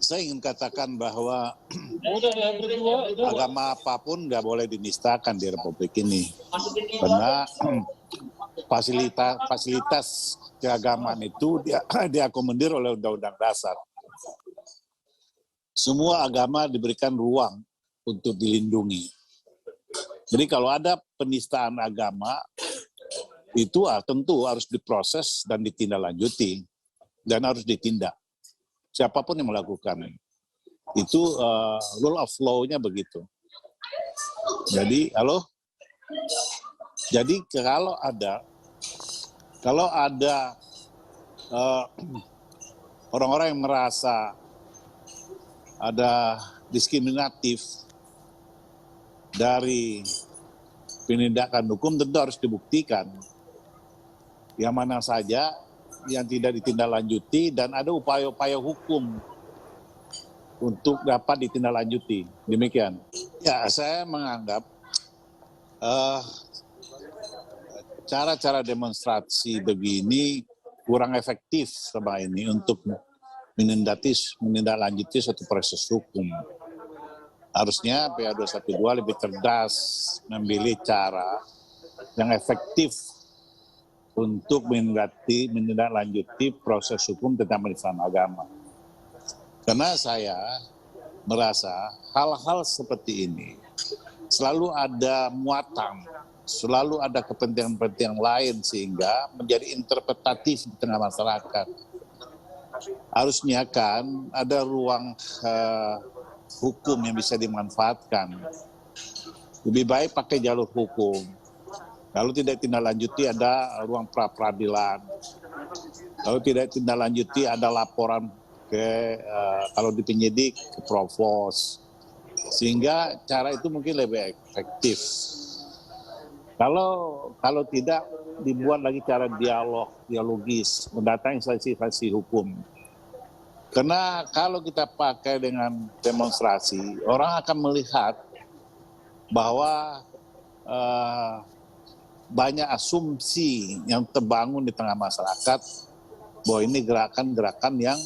Saya ingin katakan bahwa agama apapun nggak boleh dinistakan di Republik ini. Karena fasilitas keagamaan itu diakomodir oleh Undang-Undang Dasar. Semua agama diberikan ruang untuk dilindungi. Jadi kalau ada penistaan agama, itu tentu harus diproses dan ditindaklanjuti dan harus ditindak. Siapapun yang melakukan itu rule of law-nya begitu. Jadi kalau ada orang-orang yang merasa ada diskriminatif dari penindakan hukum, tentu harus dibuktikan. Yang mana saja yang tidak ditindaklanjuti dan ada upaya-upaya hukum untuk dapat ditindaklanjuti. Demikian. Ya, saya menganggap cara-cara demonstrasi begini kurang efektif selama ini untuk menindaklanjuti suatu proses hukum. Harusnya PA212 lebih cerdas memilih cara yang efektif untuk menindaklanjuti proses hukum tentang penistaan agama. Karena saya merasa hal-hal seperti ini selalu ada muatan, selalu ada kepentingan-kepentingan lain sehingga menjadi interpretatif di tengah masyarakat. Harusnya kan ada ruang hukum yang bisa dimanfaatkan. Lebih baik pakai jalur hukum. Kalau tidak tindak-lanjuti ada ruang pra-peradilan. Kalau tidak tindak-lanjuti ada laporan ke kalau di penyidik ke provos. Sehingga cara itu mungkin lebih efektif. Kalau tidak dibuat lagi cara dialogis, mendatangi instansi hukum. Karena kalau kita pakai dengan demonstrasi, orang akan melihat bahwa banyak asumsi yang terbangun di tengah masyarakat bahwa ini gerakan-gerakan yang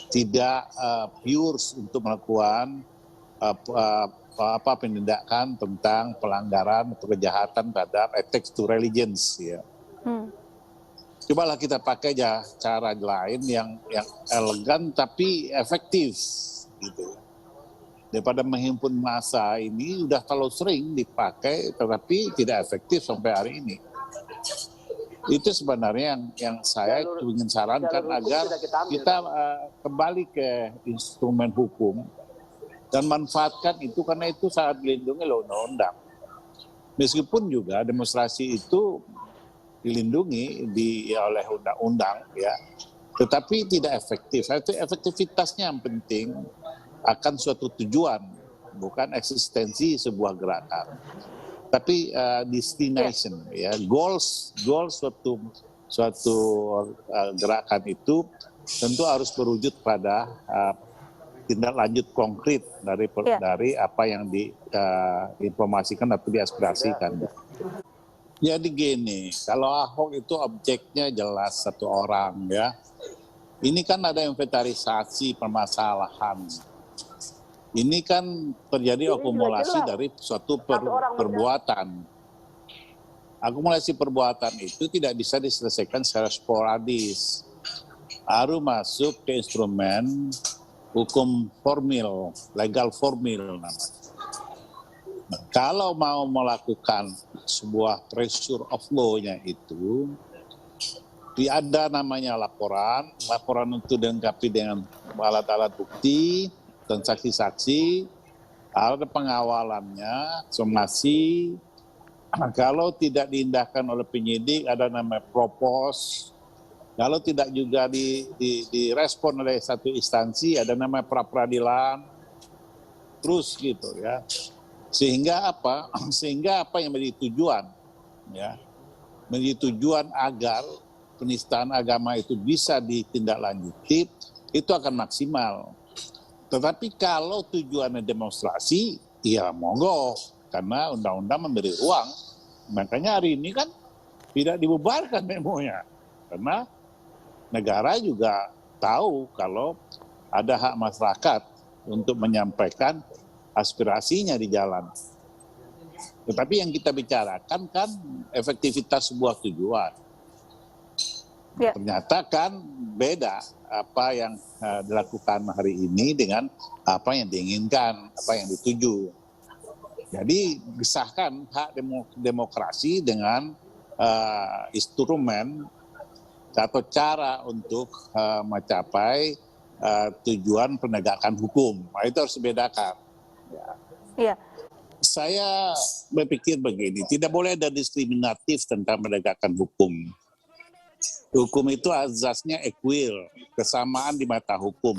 tidak pure untuk melakukan penindakan tentang pelanggaran atau kejahatan terhadap attacks to religions. Ya. Cobalah kita pakai cara lain yang elegan tapi efektif, gitu. Daripada menghimpun massa ini udah terlalu sering dipakai tetapi tidak efektif sampai hari ini. Itu sebenarnya yang saya ingin sarankan agar kita kembali ke instrumen hukum dan manfaatkan itu karena itu sangat dilindungi oleh undang-undang. Meskipun juga demonstrasi itu dilindungi oleh undang-undang, ya, tetapi tidak efektif. Efektivitasnya yang penting akan suatu tujuan, bukan eksistensi sebuah gerakan, tapi destination, ya, goals suatu gerakan itu tentu harus berwujud pada tindak lanjut konkret dari apa yang diinformasikan atau diaspirasikan. Jadi gini, kalau Ahok itu objeknya jelas satu orang, ya. Ini kan ada inventarisasi permasalahan. Ini kan terjadi akumulasi dari suatu perbuatan. Akumulasi perbuatan itu tidak bisa diselesaikan secara sporadis. Harus masuk ke instrumen hukum formil, legal formil namanya. Nah, kalau mau melakukan sebuah pressure of law-nya itu, ada namanya laporan itu dilengkapi dengan alat-alat bukti dan saksi-saksi, ada pengawalannya, somasi. Kalau tidak diindahkan oleh penyidik, ada namanya propos. Kalau tidak juga direspon oleh satu instansi, ada namanya pra-peradilan. Terus gitu, ya. Sehingga apa? Sehingga apa yang menjadi tujuan, ya, menjadi tujuan agar penistaan agama itu bisa ditindaklanjuti, itu akan maksimal. Tetapi kalau tujuannya demonstrasi, ya monggo, karena undang-undang memberi ruang. Makanya hari ini kan tidak dibubarkan demonya, karena negara juga tahu kalau ada hak masyarakat untuk menyampaikan aspirasinya di jalan. Tetapi yang kita bicarakan kan efektivitas sebuah tujuan. Ya. Ternyata kan beda apa yang dilakukan hari ini dengan apa yang diinginkan, apa yang dituju. Jadi disahkan hak demokrasi dengan instrumen atau cara untuk mencapai tujuan penegakan hukum. Nah, itu harus dibedakan. Ya. Iya. Saya berpikir begini, tidak boleh ada diskriminatif tentang menegakkan hukum. Hukum itu azasnya equal, kesamaan di mata hukum.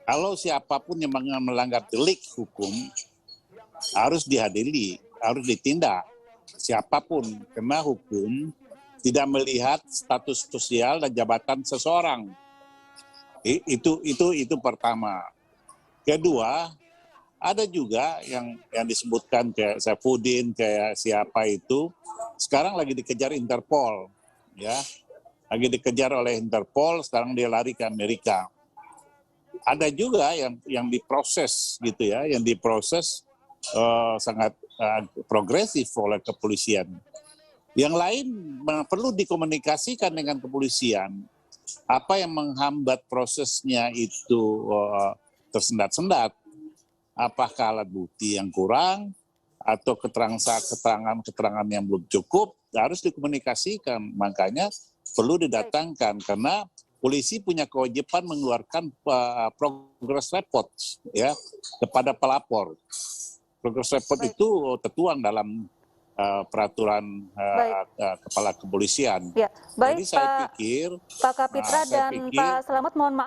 Kalau siapapun yang melanggar delik hukum, harus dihadiri, harus ditindak. Siapapun, karena hukum tidak melihat status sosial dan jabatan seseorang. Itu pertama. Kedua, ada juga yang disebutkan kayak Saifuddin, kayak siapa itu, sekarang lagi dikejar Interpol, ya, lagi dikejar oleh Interpol, sekarang dia lari ke Amerika. Ada juga yang diproses gitu ya, yang diproses sangat progresif oleh kepolisian. Yang lain perlu dikomunikasikan dengan kepolisian. Apa yang menghambat prosesnya itu tersendat-sendat? Apakah alat bukti yang kurang atau keterangan yang belum cukup, harus dikomunikasikan. Makanya perlu didatangkan karena polisi punya kewajiban mengeluarkan progress report ya kepada pelapor. Progress report itu tertuang dalam peraturan kepala kepolisian. Ya, baik. Jadi saya pikir Pak Kapitra dan Pak Slamet, mohon maaf.